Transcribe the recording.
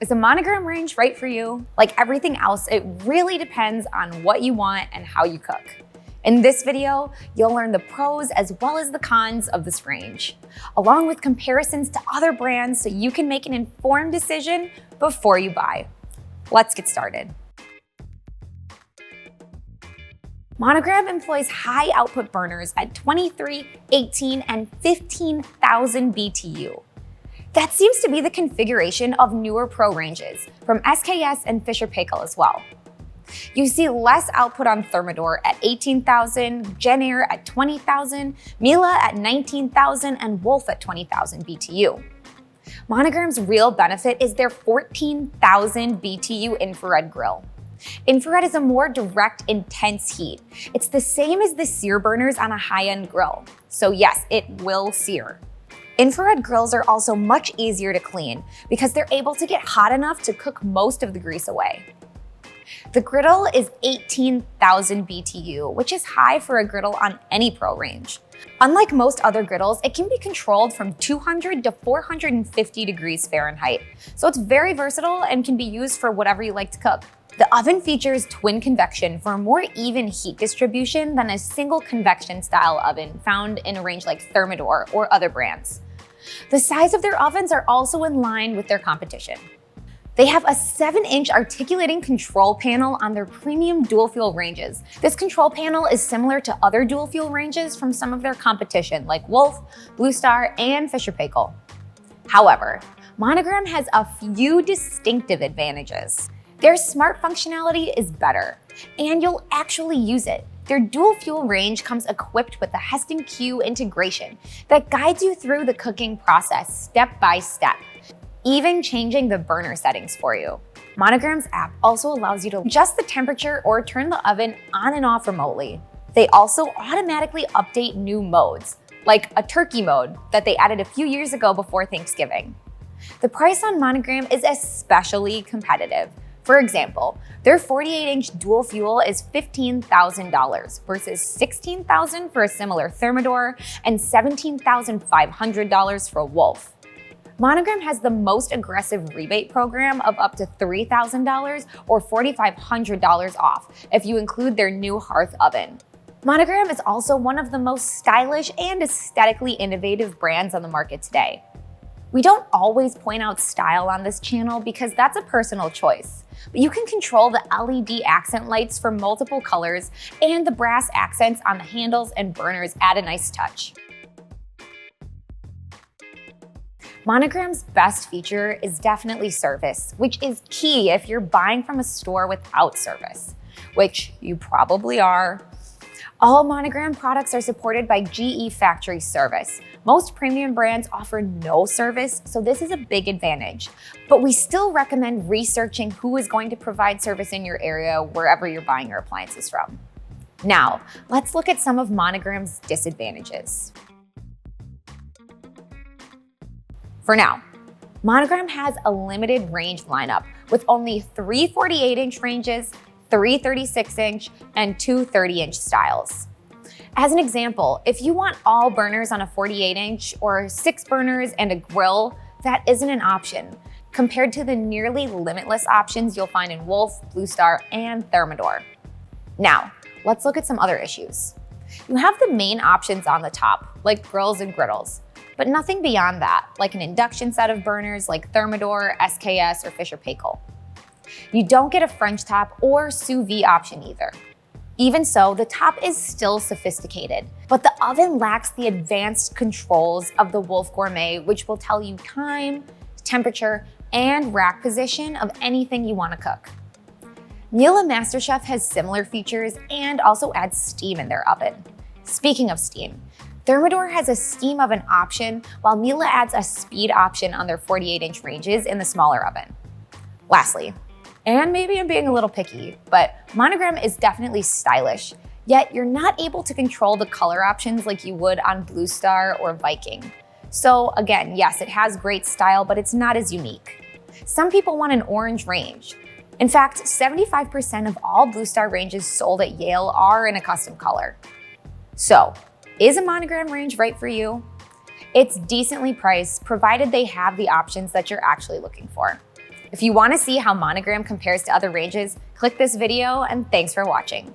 Is a Monogram range right for you? Like everything else, it really depends on what you want and how you cook. In this video, you'll learn the pros as well as the cons of this range, along with comparisons to other brands so you can make an informed decision before you buy. Let's get started. Monogram employs high output burners at 23, 18, and 15,000 BTU. That seems to be the configuration of newer Pro ranges from SKS and Fisher Paykel as well. You see less output on Thermador at 18,000, Genair at 20,000, Miele at 19,000, and Wolf at 20,000 BTU. Monogram's real benefit is their 14,000 BTU infrared grill. Infrared is a more direct, intense heat. It's the same as the sear burners on a high-end grill. So yes, it will sear. Infrared grills are also much easier to clean because they're able to get hot enough to cook most of the grease away. The griddle is 18,000 BTU, which is high for a griddle on any Pro range. Unlike most other griddles, it can be controlled from 200 to 450 degrees Fahrenheit, so it's very versatile and can be used for whatever you like to cook. The oven features twin convection for a more even heat distribution than a single convection style oven found in a range like Thermador or other brands. The size of their ovens are also in line with their competition. They have a 7-inch articulating control panel on their premium dual fuel ranges. This control panel is similar to other dual fuel ranges from some of their competition like Wolf, Blue Star, and Fisher Paykel. However, Monogram has a few distinctive advantages. Their smart functionality is better, and you'll actually use it. Their dual fuel range comes equipped with the Heston Q integration that guides you through the cooking process step by step, even changing the burner settings for you. Monogram's app also allows you to adjust the temperature or turn the oven on and off remotely. They also automatically update new modes, like a turkey mode that they added a few years ago before Thanksgiving. The price on Monogram is especially competitive. For example, their 48-inch dual fuel is $15,000 versus $16,000 for a similar Thermador and $17,500 for a Wolf. Monogram has the most aggressive rebate program of up to $3,000 or $4,500 off if you include their new hearth oven. Monogram is also one of the most stylish and aesthetically innovative brands on the market today. We don't always point out style on this channel because that's a personal choice, but you can control the LED accent lights for multiple colors, and the brass accents on the handles and burners add a nice touch. Monogram's best feature is definitely service, which is key if you're buying from a store without service, which you probably are. All Monogram products are supported by GE Factory Service. Most premium brands offer no service, so this is a big advantage. But we still recommend researching who is going to provide service in your area wherever you're buying your appliances from. Now, let's look at some of Monogram's disadvantages. For now, Monogram has a limited range lineup with only 3 48-inch ranges, 3 36-inch, and 2 30-inch styles. As an example, if you want all burners on a 48-inch or 6 burners and a grill, that isn't an option, compared to the nearly limitless options you'll find in Wolf, Blue Star, and Thermador. Now, let's look at some other issues. You have the main options on the top, like grills and griddles, but nothing beyond that, like an induction set of burners like Thermador, SKS, or Fisher Paykel. You don't get a French top or sous vide option either. Even so, the top is still sophisticated, but the oven lacks the advanced controls of the Wolf Gourmet, which will tell you time, temperature, and rack position of anything you want to cook. Miele MasterChef has similar features and also adds steam in their oven. Speaking of steam, Thermador has a steam oven option, while Miele adds a speed option on their 48-inch ranges in the smaller oven. Lastly, and maybe I'm being a little picky, but Monogram is definitely stylish, yet you're not able to control the color options like you would on Blue Star or Viking. So again, yes, it has great style, but it's not as unique. Some people want an orange range. In fact, 75% of all Blue Star ranges sold at Yale are in a custom color. So, is a Monogram range right for you? It's decently priced, provided they have the options that you're actually looking for. If you want to see how Monogram compares to other ranges, click this video, and thanks for watching.